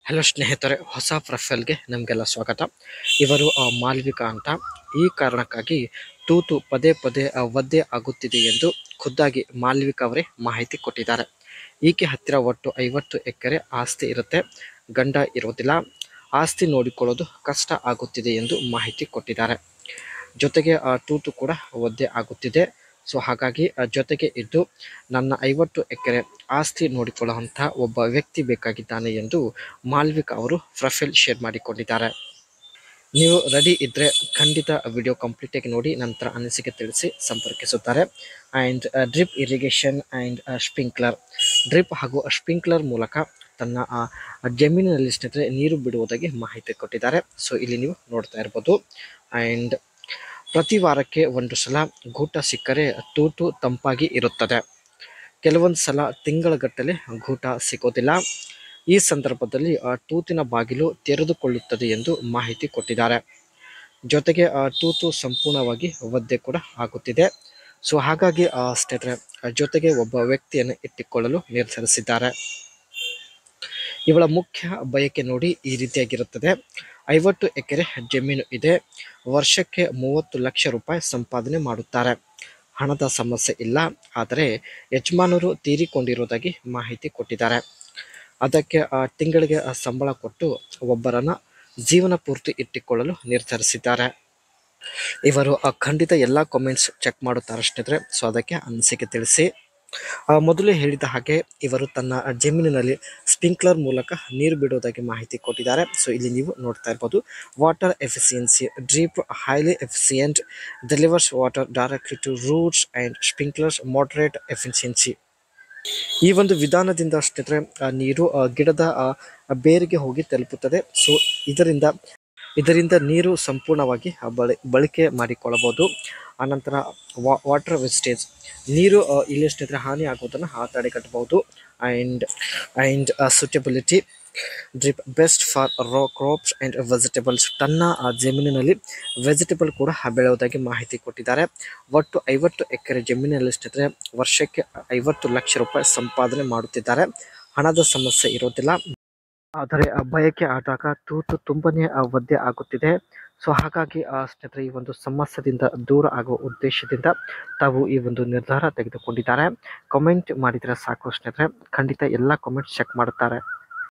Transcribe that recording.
Hello ಸ್ನೇಹಿತರೆ, ಹೊಸ ಪ್ರೊಫೈಲ್ಗೆ ನಮಗೆಲ್ಲ ಸ್ವಾಗತ. ಇವರು ಮಾಲ್ವಿಕಾ ಅಂತ. ಈ ಕಾರಣಕ್ಕಾಗಿ ತೂತು ಪದೇ ಪದೇ ಒದ್ದೆ ಆಗುತ್ತಿದೆ ಎಂದು ಖುದ್ದಾಗಿ ಮಾಲ್ವಿಕಾ ಅವರೇ ಮಾಹಿತಿ ಕೊಟ್ಟಿದ್ದಾರೆ. ಈಕೆ ಹತ್ತಿರ ಒಟ್ಟು 50 ಎಕರೆ ಆಸ್ತಿ ಇರುತ್ತೆ, ಗಂಡ ಇರೋದಿಲ್ಲ, ಆಸ್ತಿ ನೋಡಿಕೊಳ್ಳೋದು ಕಷ್ಟ ಆಗುತ್ತಿದೆ ಎಂದು ಮಾಹಿತಿ ಕೊಟ್ಟಿದ್ದಾರೆ. ಜೊತೆಗೆ ತೂತು ಕೂಡ ಒದ್ದೆ ಆಗುತ್ತಿದೆ. ಸೊ ಹಾಗಾಗಿ ಜೊತೆಗೆ ಇದ್ದು ನನ್ನ 50 ಎಕರೆ ಆಸ್ತಿ ನೋಡಿಕೊಳ್ಳುವಂಥ ಒಬ್ಬ ವ್ಯಕ್ತಿ ಬೇಕಾಗಿದ್ದಾನೆ ಎಂದು ಮಾಲ್ವಿಕಾ ಅವರು ಪ್ರೊಫೈಲ್ ಶೇರ್ ಮಾಡಿಕೊಂಡಿದ್ದಾರೆ. ನೀವು ರೆಡಿ ಇದ್ದರೆ ಖಂಡಿತ ವಿಡಿಯೋ ಕಂಪ್ಲೀಟಾಗಿ ನೋಡಿ ನಂತರ ಅನಿಸಿಕೆ ತಿಳಿಸಿ ಸಂಪರ್ಕಿಸುತ್ತಾರೆ. And drip irrigation and drip ಹಾಗೂ ಸ್ಪ್ರಿಂಕ್ಲರ್ ಮೂಲಕ ತನ್ನ ಜಮೀನಿನಲ್ಲಿ ಸ್ನೇಹಿತರೆ ನೀರು ಬಿಡುವುದಾಗಿ ಮಾಹಿತಿ ಕೊಟ್ಟಿದ್ದಾರೆ. ಸೊ ಇಲ್ಲಿ ನೀವು ನೋಡ್ತಾ ಇರ್ಬೋದು. ಆ್ಯಂಡ್ ಪ್ರತಿ ವಾರಕ್ಕೆ ಒಂದು ಸಲ ಗೂಟ ಸಿಕ್ಕರೆ ತೂತು ತಂಪಾಗಿ ಇರುತ್ತದೆ. ಕೆಲವೊಂದು ಸಲ ತಿಂಗಳಗಟ್ಟಲೆ ಗೂಟ ಸಿಗೋದಿಲ್ಲ. ಈ ಸಂದರ್ಭದಲ್ಲಿ ತೂತಿನ ಬಾಗಿಲು ತೆರೆದುಕೊಳ್ಳುತ್ತದೆ ಎಂದು ಮಾಹಿತಿ ಕೊಟ್ಟಿದ್ದಾರೆ. ಜೊತೆಗೆ ತೂತು ಸಂಪೂರ್ಣವಾಗಿ ಒದ್ದೆ ಕೂಡ ಆಗುತ್ತಿದೆ. ಸೊ ಹಾಗಾಗಿ ಸ್ನೇಹಿತರೆ ಜೊತೆಗೆ ಒಬ್ಬ ವ್ಯಕ್ತಿಯನ್ನು ಇಟ್ಟುಕೊಳ್ಳಲು ನಿರ್ಧರಿಸಿದ್ದಾರೆ. ಇವಳ ಮುಖ್ಯ ಬಯಕೆ ನೋಡಿ ಈ ರೀತಿಯಾಗಿರುತ್ತದೆ. 50 ಎಕರೆ ಜಮೀನು ಇದೆ, ವರ್ಷಕ್ಕೆ 30 ಲಕ್ಷ ರೂಪಾಯಿ ಸಂಪಾದನೆ ಮಾಡುತ್ತಾರೆ. ಹಣದ ಸಮಸ್ಯೆ ಇಲ್ಲ, ಆದರೆ ಯಜಮಾನರು ತೀರಿಕೊಂಡಿರುವುದಾಗಿ ಮಾಹಿತಿ ಕೊಟ್ಟಿದ್ದಾರೆ. ಅದಕ್ಕೆ ತಿಂಗಳಿಗೆ ಸಂಬಳ ಕೊಟ್ಟು ಒಬ್ಬರನ್ನು ಜೀವನ ಪೂರ್ತಿ ಇಟ್ಟುಕೊಳ್ಳಲು ನಿರ್ಧರಿಸಿದ್ದಾರೆ. ಇವರು ಖಂಡಿತ ಎಲ್ಲ ಕಾಮೆಂಟ್ಸ್ ಚೆಕ್ ಮಾಡುತ್ತಾರೆ ಸ್ನೇಹಿತರೆ. ಸೊ ಅದಕ್ಕೆ ಅನಿಸಿಕೆ ತಿಳಿಸಿ. ಮೊದಲೇ ಹೇಳಿದ ಹಾಗೆ ಇವರು ತನ್ನ ಜಮೀನಿನಲ್ಲಿ ಸ್ಪ್ರಿಂಕ್ಲರ್ ಮೂಲಕ ನೀರು ಬಿಡುವುದಾಗಿ ಮಾಹಿತಿ ಕೊಟ್ಟಿದ್ದಾರೆ. ಸೊ ಇಲ್ಲಿ ನೀವು ನೋಡ್ತಾ ಇರ್ಬೋದು. Water efficiency drip highly efficient, delivers water directly to roots and sprinklers moderate efficiency. ಈ ಒಂದು ವಿಧಾನದಿಂದ ಸ್ನೇಹಿತರೆ ನೀರು ಗಿಡದ ಬೇರಿಗೆ ಹೋಗಿ ತಲುಪುತ್ತದೆ. ಸೊ ಇದರಿಂದ ನೀರು ಸಂಪೂರ್ಣವಾಗಿ ಬಳಕೆ ಮಾಡಿಕೊಳ್ಳಬಹುದು. ಆನಂತರ ವಾಟರ್ ವೇಸ್ಟೇಜ್, ನೀರು ಇಲ್ಲಿ ಸ್ನೇಹಿತರೆ ಹಾನಿ ಆಗುವುದನ್ನು ತಡೆಗಟ್ಟಬಹುದು. And suitability drip best for raw crops and vegetables. ತನ್ನ ಜಮೀನಿನಲ್ಲಿ ವೆಜಿಟೇಬಲ್ ಕೂಡ ಬೆಳೆಯುವುದಾಗಿ ಮಾಹಿತಿ ಕೊಟ್ಟಿದ್ದಾರೆ. ಒಟ್ಟು 50 ಎಕರೆ ಜಮೀನಿನಲ್ಲಿ ಸ್ನೇಹಿತರೆ ವರ್ಷಕ್ಕೆ 50 ಲಕ್ಷ ರೂಪಾಯಿ ಸಂಪಾದನೆ ಮಾಡುತ್ತಿದ್ದಾರೆ. ಹಣದ ಸಮಸ್ಯೆ ಇರೋದಿಲ್ಲ, ಆದರೆ ಬಯಕೆ ಆದಾಗ ತೂತು ತುಂಬನೇ ಒದ್ದೆ ಆಗುತ್ತಿದೆ. ಸೊ ಹಾಗಾಗಿ ಸ್ನೇಹಿತರೆ ಈ ಒಂದು ಸಮಸ್ಯೆದಿಂದ ದೂರ ಆಗುವ ಉದ್ದೇಶದಿಂದ ತಾವು ಈ ಒಂದು ನಿರ್ಧಾರ ತೆಗೆದುಕೊಂಡಿದ್ದಾರೆ. ಕಮೆಂಟ್ ಮಾಡಿದರೆ ಸಾಕು ಸ್ನೇಹಿತರೆ, ಖಂಡಿತ ಎಲ್ಲ ಕಾಮೆಂಟ್ಸ್ ಚೆಕ್ ಮಾಡುತ್ತಾರೆ.